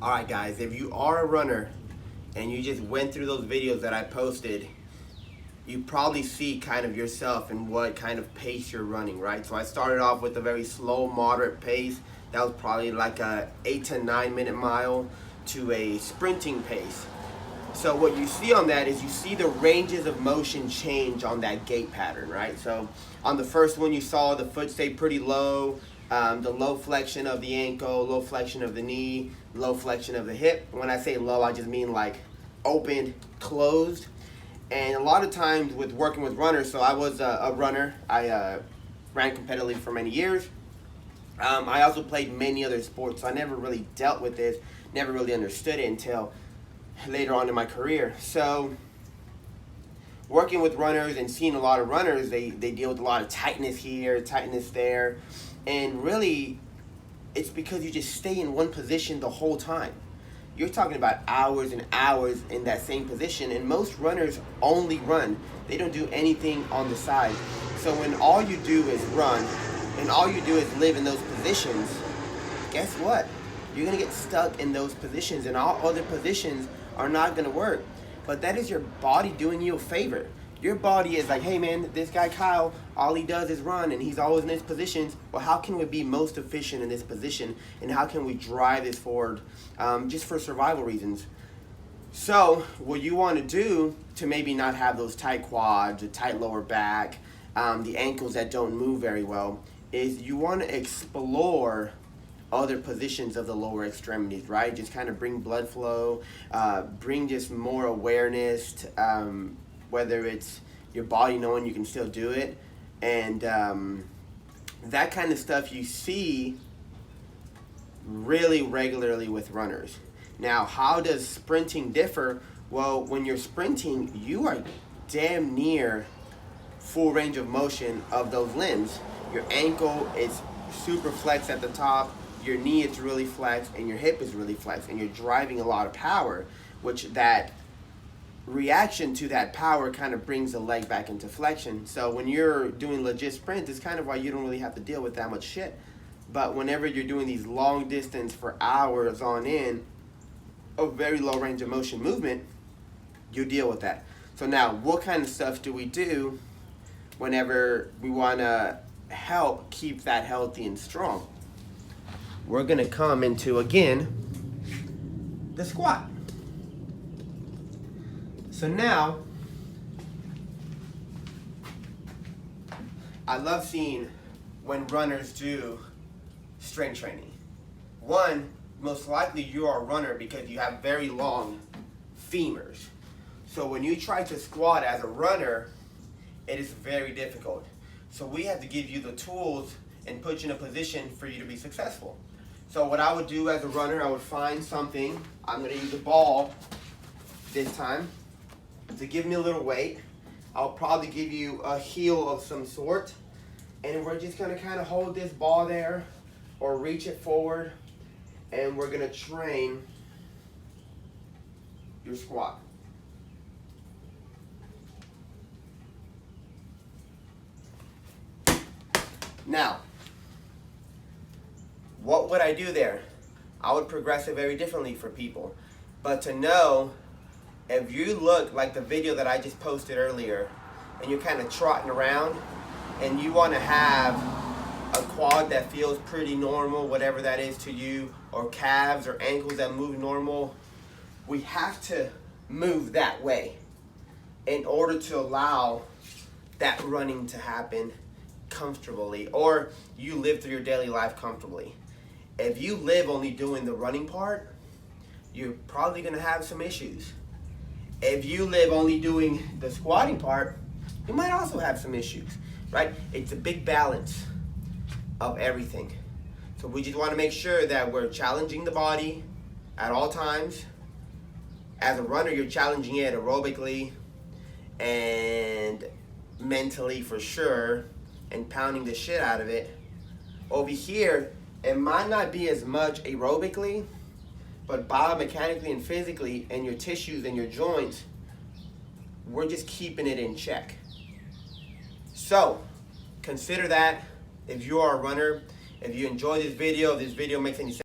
Alright guys, if you are a runner and you just went through those videos that I posted, you probably see kind of yourself and what kind of pace you're running, right? So I started off with a very slow, moderate pace. That was probably like a 8 to 9 minute mile to a sprinting pace. So what you see on that is you see the ranges of motion change on that gait pattern, right? So on the first one you saw the foot stay pretty low, the low flexion of the ankle, low flexion of the knee, low flexion of the hip. When I say low, I just mean like open, closed. And a lot of times with working with runners, so I was a runner. I ran competitively for many years. I also played many other sports, so I never really dealt with this, never really understood it until later on in my career. So working with runners and seeing a lot of runners, they deal with a lot of tightness here, tightness there. And really, it's because you just stay in one position the whole time. You're talking about hours and hours in that same position, and most runners only run. They don't do anything on the side. So when all you do is run, and all you do is live in those positions, guess what? You're gonna get stuck in those positions, and all other positions are not gonna work. But that is your body doing you a favor. Your body is like, hey man, this guy Kyle, all he does is run and he's always in his positions. Well, how can we be most efficient in this position, and how can we drive this forward just for survival reasons? So what you want to do to maybe not have those tight quads, a tight lower back, the ankles that don't move very well, is you want to explore other positions of the lower extremities, right? Just kind of bring blood flow, bring just more awareness to, whether it's your body knowing you can still do it, and that kind of stuff you see really regularly with runners. Now, how does sprinting differ? Well, when you're sprinting, you are damn near full range of motion of those limbs. Your ankle is super flexed at the top, your knee is really flexed, and your hip is really flexed, and you're driving a lot of power, which that reaction to that power kind of brings the leg back into flexion. So when you're doing legit sprints, it's kind of why you don't really have to deal with that much shit. But whenever you're doing these long distance for hours on end of very low range of motion movement, you deal with that. So now, what kind of stuff do we do whenever we want to help keep that healthy and strong? We're going to come into, again, the squat. So now, I love seeing when runners do strength training. One, most likely you are a runner because you have very long femurs. So when you try to squat as a runner, it is very difficult. So we have to give you the tools and put you in a position for you to be successful. So what I would do as a runner, I would find something. I'm going to use a ball this time to give me a little weight. I'll probably give you a heel of some sort, and we're just going to kind of hold this ball there or reach it forward, and we're going to train your squat. Now, what would I do there? I would progress it very differently for people. But to know, if you look like the video that I just posted earlier, and you're kind of trotting around, and you want to have a quad that feels pretty normal, whatever that is to you, or calves or ankles that move normal, we have to move that way in order to allow that running to happen comfortably, or you live through your daily life comfortably. If you live only doing the running part, you're probably going to have some issues. If you live only doing the squatting part, you might also have some issues, right? It's a big balance of everything. So we just want to make sure that we're challenging the body at all times. As a runner, you're challenging it aerobically and mentally for sure, and pounding the shit out of it. Over here, it might not be as much aerobically, but biomechanically and physically, and your tissues and your joints, we're just keeping it in check. So, consider that if you are a runner. If you enjoy this video, if this video makes any sense,